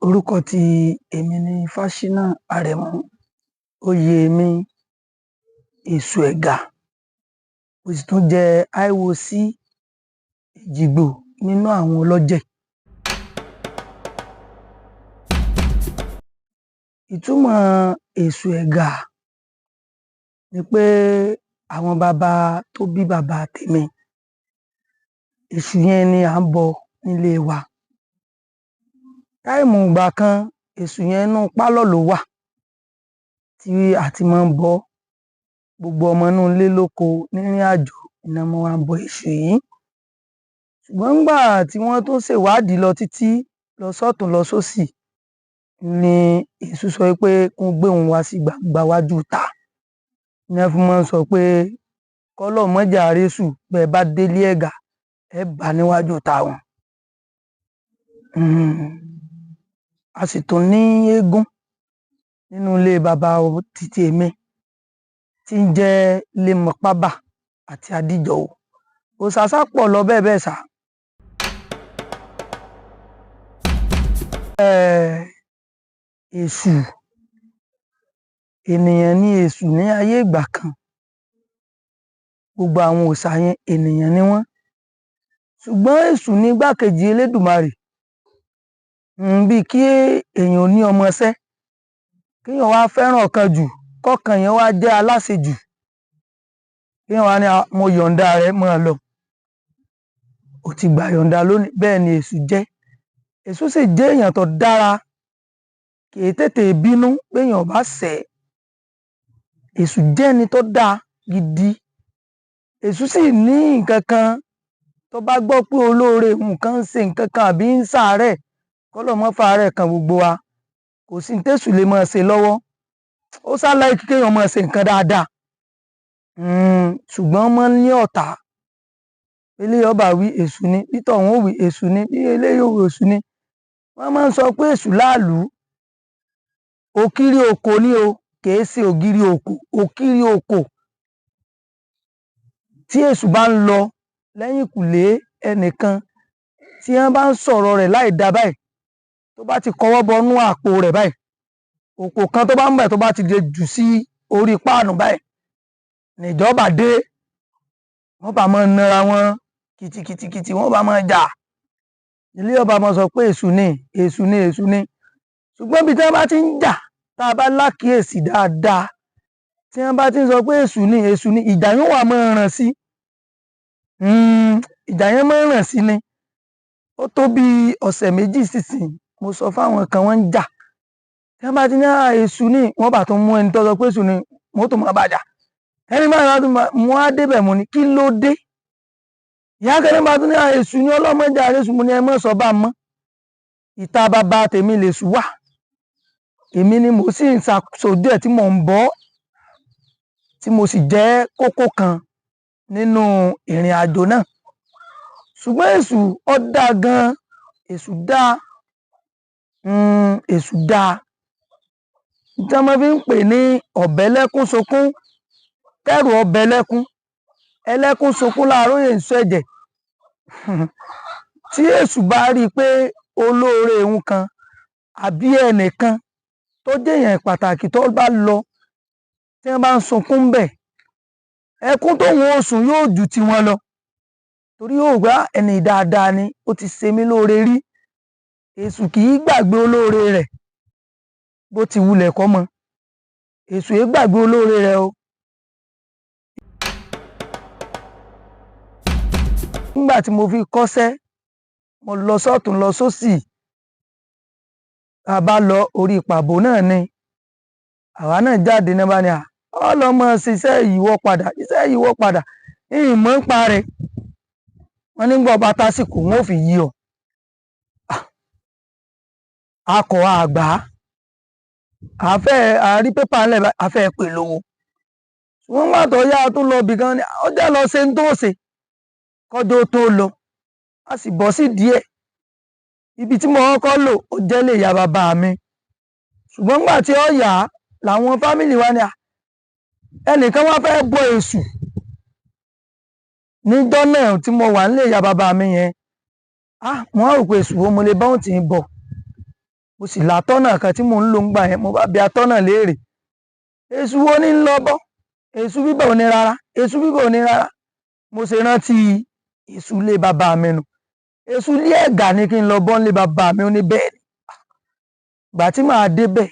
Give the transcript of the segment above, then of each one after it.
Orúkọ tí èmi ni Fáṣínà Àrẹ̀mú, oyè mi Èṣù Ẹgà, mo sì tún jẹ́ IOC Èjìgbò nínú àwọn ọlọ́jẹ̀. Ìtumọ̀ Èṣù Ẹgà ni pé àwọn bàbá tó bí bàbá tèmi, èṣù yẹn ni à ń bọ nílé wa. Táìmù ìgbà kan èṣù yẹn inú pálọ̀ ló wà tí a ti máa ń bọ. Gbogbo ọmọ inú ilé lóko nírìn àjò iná mọ́ wa ń bọ èṣù yìí. Ṣùgbọ́n nígbà tí wọ́n tó ṣèwádìí lọ títí lọ sọ́tùn lọ sósì ni èṣù sọ pé kó gbé òun wá sí gbangba wájú ta. Ní ẹ fi máa ń sọ pé kọ́lọ̀ mọ́jà résù bẹ́ẹ̀ bá délé Ẹ̀gà ẹ bá níwájú ta wọn. A sì tún ní eégún nínú ilé bàbá títí èmi tí ń jẹ́ Lémọ̀pábà àti Adíjọwò. Òṣàṣà pọ̀ lọ bẹ́ẹ̀ bẹ́ẹ̀ sà. Èṣù, ènìyàn ni èṣù ní ayé ìgbà kan. Gbogbo àwọn òòṣà yẹn ènìyàn ni wọ́n. Ṣùgbọ́n èṣù ní igbákejì Elédùmarè. Bí kí èèyàn ní ọmọọṣẹ́, kéèyàn wá fẹ́ràn ọ̀kan jù, kọ́kan yẹn wá jẹ́ aláṣejù. Kéèyàn wá ní mo yọ̀ǹda rẹ̀ máa lọ. Ó ti gbà yọ̀ǹda lónìí, bẹ́ẹ̀ ni èṣù jẹ́. Èṣù sì jẹ́ èèyàn tó dára, kì í tètè bínú béèyàn bá ṣẹ̀ ẹ́. Èṣù jẹ́ ẹni tó dáa gidi. Èṣù sì ní nǹkan kan tó bá gbọ́ pé olóore nǹkan ń ṣe nǹkan kan àbí ń ṣàárẹ̀, kọ́lọ̀ mọ́ fàárẹ̀ kan gbogbo wa. Kò sí ní tèṣù lè máa ṣe lọ́wọ́. Ó láìkí kéèyàn máa ṣe nǹkan dáadáa. Ṣùgbọ́n máa ń ní ọ̀tá. Eléyìí ọba wí èṣù ni, bí tọ̀hún ó wí èṣù ni, bí eléyìí ó wí èṣù ni. Wọ́n máa ń sọ pé èṣù láàlú. Òkìrì òkò ni o, kìí ṣe ògiri òkò, òkìrì òkò. Tí èṣù bá ń lọ lẹ́yìnkùlé ẹnìkan, tí wọ́n bá ń sọ̀rọ̀ rẹ̀ láì dá báyìí, tó bá ti kọwọ́ bọnú àpò rẹ̀ báyìí, òkò kan tó bá ń bẹ̀ tó bá ti lè jù sí orí páànù báyìí, níjọba dé, wọ́n bá máa nara wọn kìtìkìtìkìtì, wọ́n bá máa jà. Ilé ọba máa sọ pé èṣù ni, èṣù ni, èṣù ni. Ṣùgbọ́n bí tí wọ́n bá ti ń jà, tá a bá lákìyèsí dáadáa, tí wọ́n bá ti ń sọ pé èṣù ni, èṣù ni, ìjà yóò wá máa ràn sí. Ìjà yẹn máa ń ràn sí ni. Ó tó bí ọ̀sẹ̀ méjì sísìn, mo sọ fáwọn kan wọ́n ń jà. Tí wọ́n bá ti ní èṣù ni, wọ́n bá tún mú ẹni tó sọ pé èṣù ni, wọ́n tó máa bàjà. Ẹni báyìí wọ́n tún máa mú á débẹ̀ mo ní kí ló dé? Ìyá kẹ́ni bá tún ní èṣù ni ọlọ́mọjà èṣù mo ní ẹ mọ́ sọ bá mọ́. Ìta bàbá tèmi lèṣù wà. Èmi ni mo sì ń ṣàṣojú ẹ̀ tí mò ń bọ́, tí mo sì jẹ́ kókó kan nínú ìrìn àjò náà. Ṣùgbọ́n èṣù ó dáa gan-an, èṣù dáa, èṣù dáa. Tí wọ́n máa fi ń pè ní ọ̀bẹ́lẹ́kún sunkún, kẹ́rù ọbẹ̀lẹ́kún, ẹlẹ́kún sunkún láàárọ̀ èso ẹ̀jẹ̀. Tí èṣù bá rí i pé olóore òun kan àbí ẹnìkan tó jẹ́ èèyàn pàtàkì tó bá lọ, tí wọ́n bá ń sunkún bẹ̀, ẹkún tóun ó sun yóò ju tiwọn lọ. Torí yóò gbá ẹni dáadáa ni, ó ti ṣe mí lóore rí. Èṣù kì í gbàgbé olóore rẹ̀ bó ti wulẹ̀ kọ́ mọ. Èṣù yìí gbàgbé olóore rẹ̀ o. Nígbà tí mo fi kọ́ṣẹ́, mo lọ sọ́tùn lọ sósì. A bá lọ orí ìpàbò náà ni. Àwa náà jáde ní bá ní ọlọ́mọ ṣiṣẹ́ ìyíwọ́ padà, iṣẹ́ ìyíwọ́ padà. Ìmọ̀ ń pa rẹ̀. Wọ́n nígbà ọba tásìkò wọn ò fi yí ọ. Akọ̀ àgbà. Àrí pépà ńlẹ̀ bá afẹ́ pè lówó. Wọ́n wá tọ́ yá tó lọ bìkan ní ọjọ́ lọ ṣe ń tó ṣe. Kọjọ́ tó lọ. A sì bọ́ sí díẹ̀. Ibi tí mo kọ́kọ́ lò ó jẹ́ lè ya bàbá mi. Ṣùgbọ́n nígbà tí ó yá làwọn fámìlì wa ní ẹnìkan wá fẹ́ bọ èṣù. Níjọ́ náà tí mo wà nílé ìyá bàbá mi yẹn, mo rò pé èṣù wo mo lè bá òun tì í bọ̀. mo sì látọ́nà kan tí mò ń lò ń gbà yẹn, mo bá bi atọ́nà léèrè, èṣù wo ní ń lọ bọ́, èṣù bíbọ̀ ò ní rárá, èṣù bíbọ̀ ò ní rárá. Mo ṣe rántí èṣù ilé bàbá mi nù, èṣù ilé Ẹ̀gà ni kí n lọ bọ́ nílé bàbá mi, ó ní bẹ́ẹ̀ ni. Ìgbà tí màá débẹ̀,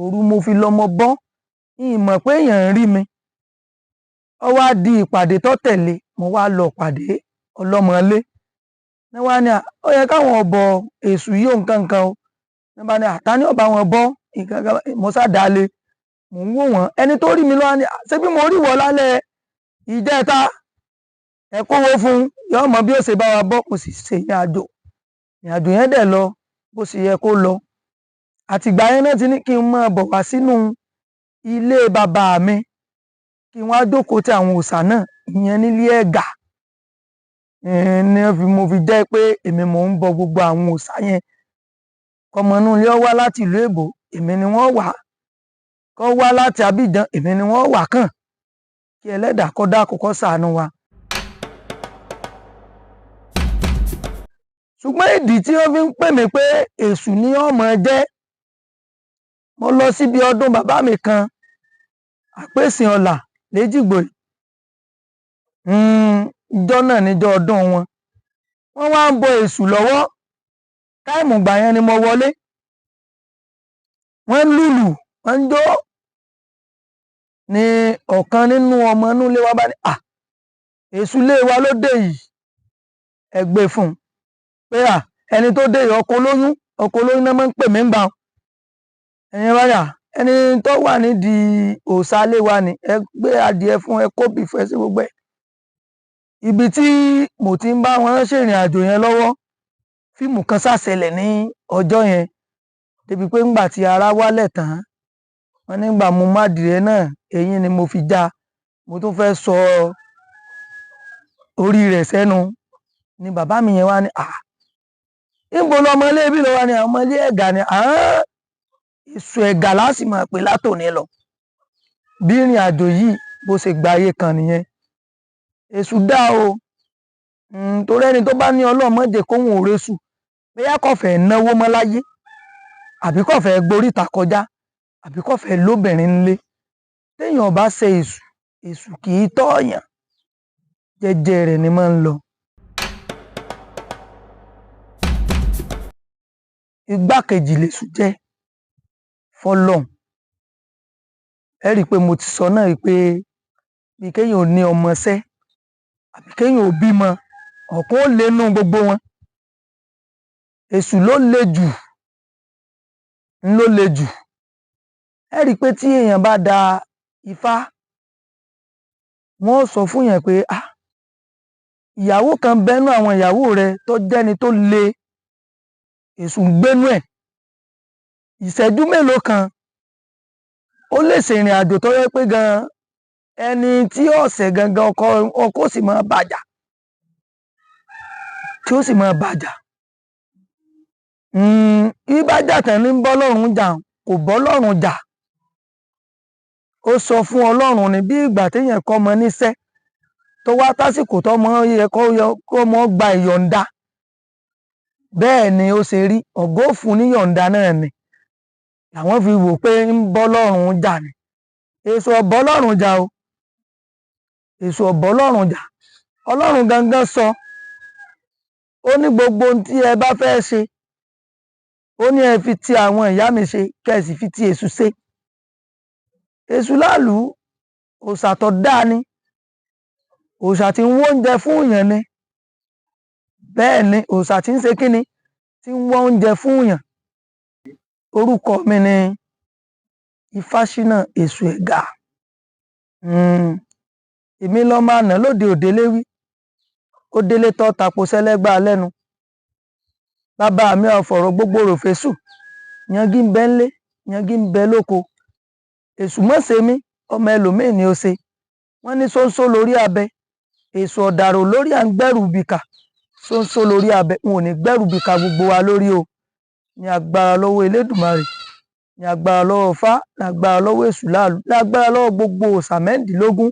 òru mo fi lọ mọ bọ́, ìmọ̀ pé èèyàn ń rí mi. Ó wá di ìpàdé tó tẹ̀lé, mo wá lọ pàdé ọlọ́mọlé. Ní wá ní ó yẹ káwọn ọ̀bọ èṣù yìí ò nǹkan kan o. Ní bá ní ta ni ọba wọn bọ́ nǹkan kan, mo sádàálé, mò ń wò wọ́n. Ẹni tó rí mi lọ́wọ́ ni ṣé bí mo rí wọ lálẹ́ ìjẹta, ẹ kówó fún yọ mọ bí ó ṣe bá wa bọ́, kò sì ṣe ìrìn àjò yẹn dẹ̀ lọ bó ṣe yẹ kó lọ. Àtìgbà yẹn náà ti ní kí n máa bọ̀ wá sínú ilé bàbá mi, kí n wá jókòó ti àwọn òòṣà náà, ìyẹn nílé Ẹ̀gà. Ní mo fi jẹ́ pé èmi mò ń bọ gbogbo àwọn òòṣà yẹn. Kọmọ inú ilé ọ wá láti ìlú èbó, èmi ni wọ́n wà. Kọ́ wá láti Abidjan, èmi ni wọ́n wà kàn. Kí Ẹlẹ́dàá kó dákun kó ṣàánú wa. Ṣùgbọ́n ìdí tí wọ́n fi ń pè mí pé èṣù ni ọmọ jẹ́, mo lọ síbi ọdún bàbá mi kan, àpèsìn ọlà léjìgbò. Ìjọ náà níjọ ọdún wọn. Wọ́n wá ń bọ èṣù lọ́wọ́. Táìmù ìgbà yẹn ni mo wọlé. Wọ́n ń lùlù, wọ́n ń jó. Ni ọ̀kan nínú ọmọ inú ilé wa bá ní, èṣù ilé wa ló dé yìí, ẹ gbé fún un. Pé ẹni tó dé yìí ọkọ olóyún náà máa ń pè mí ń bá wọn. Ẹ̀yin wáyà, ẹni tó wà nídìí òòṣà ilé wa ni, ẹ gbé adìẹ fún, ẹ kó bì fún, ẹ sí gbogbo ẹ̀. Ibi tí mo ti ń bá wọn ṣèrìn àjò yẹn lọ́wọ́, fíìmù kan ṣàṣẹlẹ̀ ní ọjọ́ yẹn, débi pé ńgbà tí ara wálẹ̀ tán, wọ́n nígbà mo má dìrẹ́ náà, eyín ni mo fi já, mo tún fẹ́ sọ orí rẹ̀ sẹ́nu. Ni bàbá mi yẹn wá ní, níbo lọmọ ilé bí lọ wá ní ọmọ ilé Ẹ̀gà ni, Èṣù Ẹ̀gà láti máa pè látòní lọ. Bí ìrìn àjò yìí bó ṣe gba ayé kan nìyẹn. Èṣù dá o, torí ẹni tó bá ní ọlọ́mọdé kóhun ò réṣù, bóyá kò fẹ́ náwó mọ́ láyé, àbí kò fẹ́ gboríta kọjá, àbí kò fẹ́ lóbìnrin ńlé. Téèyàn bá ṣe èṣù, èṣù kì í tọ́ọ̀yàn, jẹ́jẹ́ rẹ̀ ni máa ń lọ. Igbákejì lèṣù jẹ́ fọ́lọ́run. Ẹ rí i pé mo ti sọ náà pé bí kéèyàn ò ní ọmọọṣẹ́, àbí kéèyàn ò bímọ, ọ̀kan ó lé nú gbogbo wọn. Èṣù ló le jù, Ẹ rí i pé tí èèyàn bá da Ifá, wọ́n sọ fún yẹn pé ìyàwó kan bẹ́nu àwọn ìyàwó rẹ tó jẹ́ni tó le, èṣù ń gbénú ẹ̀. Ìṣẹ́jú mélòó kan ó lè ṣe ìrìn àjò tó yẹ pé gan ẹni tí ọ̀sẹ̀ gangan ọkọ sì máa bàjà, tí ó sì máa bàjà. Ìbájà tán ní bọ́ lọ́rùn jà, kò bọ́ lọ́rùn jà. Ó sọ fún Ọlọ́run ní bí ìgbà téèyàn kọ́ ọmọ níṣẹ́ tó wá tásìkò tọ́mọ yẹ kó ọmọ gba ìyọ̀ǹda. Bẹ́ẹ̀ ni ó ṣe rí, ọ̀gá òfun ní yọ̀ǹda náà ni. Làwọn fi wò pé ń bọ́ lọ́rùn jà ni. Èṣù ọ̀bọ́ lọ́rùn jà o. Èṣù ọ̀bọ́ lọ́rùn jà. Ọlọ́run gangan sọ, ó ní gbogbo ohun tí ẹ bá fẹ́ ṣe, ó ní ẹ fi ti àwọn ìyá mi ṣe, kẹ́ ẹ sì fi ti èṣù ṣe. Èṣù láàlú, òòṣà tó dáa ni, òòṣà tí ń wọ́ oúnjẹ fún èèyàn ni. Bẹ́ẹ̀ ni òòṣà tí ń ṣe kíni, tí ń wọ́ oúnjẹ fún èèyàn. Orúkọ mi ni Ifáṣínà Èṣù Ẹ̀gà. Èmi lọ máa nà lóde òdélé wí, ó délé tó tapo sẹ́lẹ́gbà lẹ́nu. Bàbá mi ọ̀fọ̀rọ̀ gbogbo rò fésù, yangi ń bẹ ńlé, yangi ń bẹ lóko. Èṣù mọ́ ṣe mí, ọmọ ẹlòmíì ni ó ṣe. Wọ́n ní ṣóńṣó lórí abẹ, èṣù ọ̀dàrò lórí à ń gbẹ́rù bìkà, ṣóńṣó lórí abẹ, n ò ní gbẹ́rù bìkà gbogbo wa lórí o. Ní agbára lọ́wọ́ Elédùmarè, ní agbára lọ́wọ́ Ifá, ní agbára lọ́wọ́ Èṣù láàlú, ní agbára lọ́wọ́ gbogbo òòṣà mẹ́rìndínlógún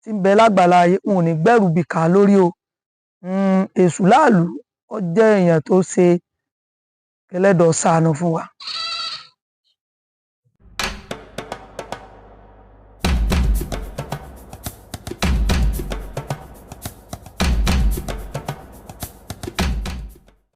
tí ń bẹ lágbàlá ayé, n ò ní gbẹ́rù bìkà lórí o. Èṣù láàlú ó jẹ́ èèyàn tó ṣe Ẹlẹ́dàá ṣàánú fún wa.